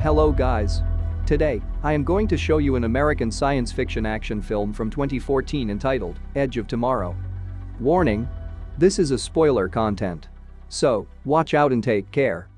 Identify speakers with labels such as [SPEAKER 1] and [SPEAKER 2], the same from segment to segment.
[SPEAKER 1] Hello guys. Today, I am going to show you an American science fiction action film from 2014 entitled Edge of Tomorrow. Warning: this is a spoiler content. So, watch out and take care.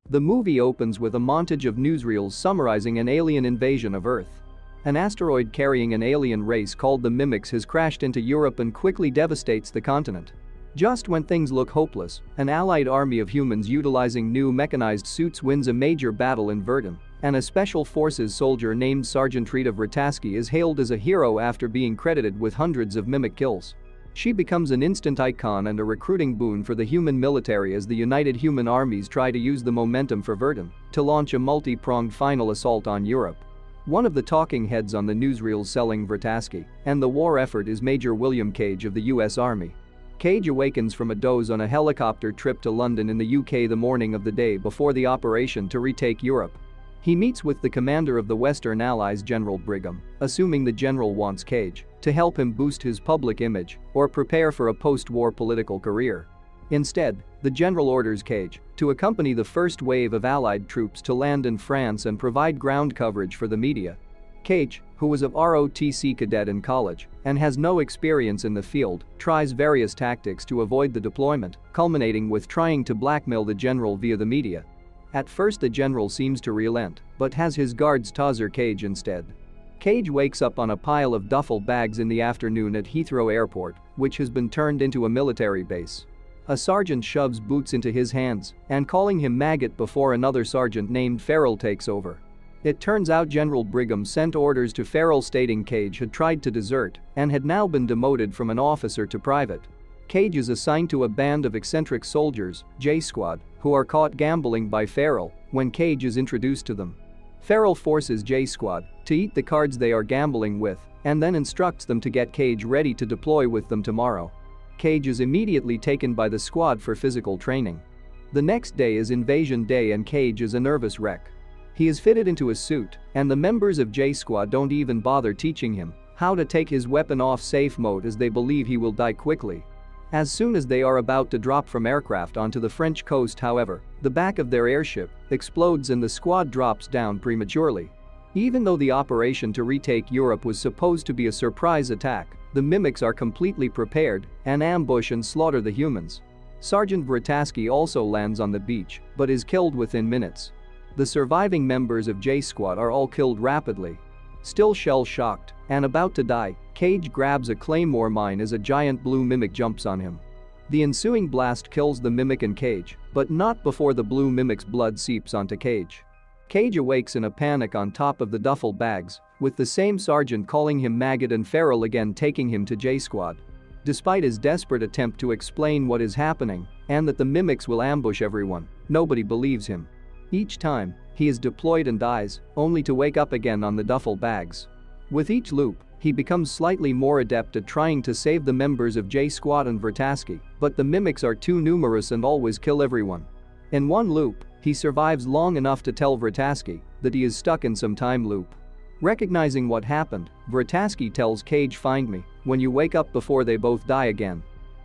[SPEAKER 1] The movie opens with a montage of newsreels summarizing an alien invasion of Earth. An asteroid carrying an alien race called the Mimics has crashed into Europe and quickly devastates the continent. Just when things look hopeless, an allied army of humans utilizing new mechanized suits wins a major battle in Verdun, and a special forces soldier named Sergeant Rita Vrataski is hailed as a hero after being credited with hundreds of Mimic kills. She becomes an instant icon and a recruiting boon for the human military as the united human armies try to use the momentum for Verdun to launch a multi-pronged final assault on Europe. One of the talking heads on the newsreels selling Vrataski and the war effort is Major William Cage of the US Army. Cage awakens from a doze on a helicopter trip to London in the UK the morning of the day before the operation to retake Europe. He meets with the commander of the Western Allies, General Brigham, assuming the general wants Cage to help him boost his public image or prepare for a post-war political career. Instead, the general orders Cage to accompany the first wave of Allied troops to land in France and provide ground coverage for the media. Cage, who was a ROTC cadet in college and has no experience in the field, tries various tactics to avoid the deployment, culminating with trying to blackmail the general via the media. At first the general seems to relent, but has his guards taser Cage instead. Cage wakes up on a pile of duffel bags in the afternoon at Heathrow Airport, which has been turned into a military base. A sergeant shoves boots into his hands and calling him maggot before another sergeant named Farrell takes over. It turns out General Brigham sent orders to Farrell stating Cage had tried to desert and had now been demoted from an officer to private. Cage is assigned to a band of eccentric soldiers, J Squad, who are caught gambling by Farrell when Cage is introduced to them. Farrell forces J Squad to eat the cards they are gambling with and then instructs them to get Cage ready to deploy with them tomorrow. Cage is immediately taken by the squad for physical training. The next day is Invasion Day and Cage is a nervous wreck. He is fitted into a suit, and the members of J Squad don't even bother teaching him how to take his weapon off safe mode as they believe he will die quickly. As soon as they are about to drop from aircraft onto the French coast, however, the back of their airship explodes and the squad drops down prematurely. Even though the operation to retake Europe was supposed to be a surprise attack, the Mimics are completely prepared and ambush and slaughter the humans. Sergeant Vrataski also lands on the beach, but is killed within minutes. The surviving members of J Squad are all killed rapidly. Still shell-shocked and about to die, Cage grabs a claymore mine as a giant blue Mimic jumps on him. The ensuing blast kills the Mimic and Cage, but not before the blue Mimic's blood seeps onto Cage. Cage awakes in a panic on top of the duffel bags, with the same sergeant calling him maggot and Farrell again taking him to J Squad. Despite his desperate attempt to explain what is happening and that the Mimics will ambush everyone, nobody believes him. Each time, he is deployed and dies, only to wake up again on the duffel bags. With each loop, he becomes slightly more adept at trying to save the members of J Squad and Vrataski, but the Mimics are too numerous and always kill everyone. In one loop, he survives long enough to tell Vrataski that he is stuck in some time loop. Recognizing what happened, Vrataski tells Cage, "Find me when you wake up before they both die again."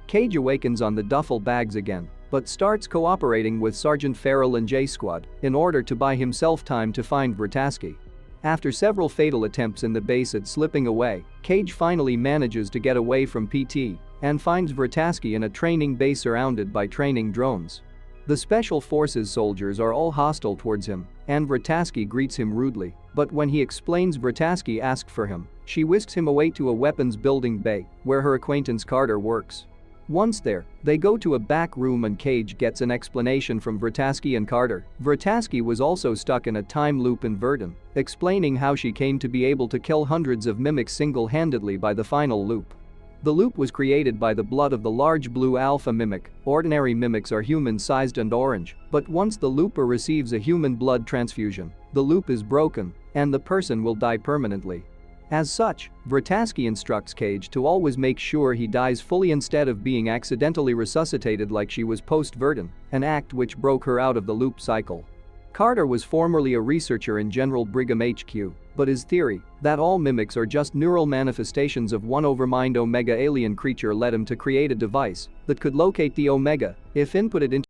[SPEAKER 1] Cage awakens on the duffel bags again, but starts cooperating with Sergeant Farrell and J Squad in order to buy himself time to find Vrataski. After several fatal attempts in the base at slipping away, Cage finally manages to get away from PT and finds Vrataski in a training base surrounded by training drones. The special forces soldiers are all hostile towards him, and Vrataski greets him rudely, but when he explains Vrataski asked for him, she whisks him away to a weapons building bay where her acquaintance Carter works. Once there, they go to a back room and Cage gets an explanation from Vrataski and Carter. Vrataski was also stuck in a time loop in Verdun, explaining how she came to be able to kill hundreds of Mimics single-handedly by the final loop. The loop was created by the blood of the large blue alpha Mimic. Ordinary Mimics are human-sized and orange, but once the looper receives a human blood transfusion, the loop is broken, and the person will die permanently. As such, Vrataski instructs Cage to always make sure he dies fully instead of being accidentally resuscitated like she was post-Verdun, an act which broke her out of the loop cycle. Carter was formerly a researcher in General Brigham HQ, but his theory that all Mimics are just neural manifestations of one overmind Omega alien creature led him to create a device that could locate the Omega if inputted into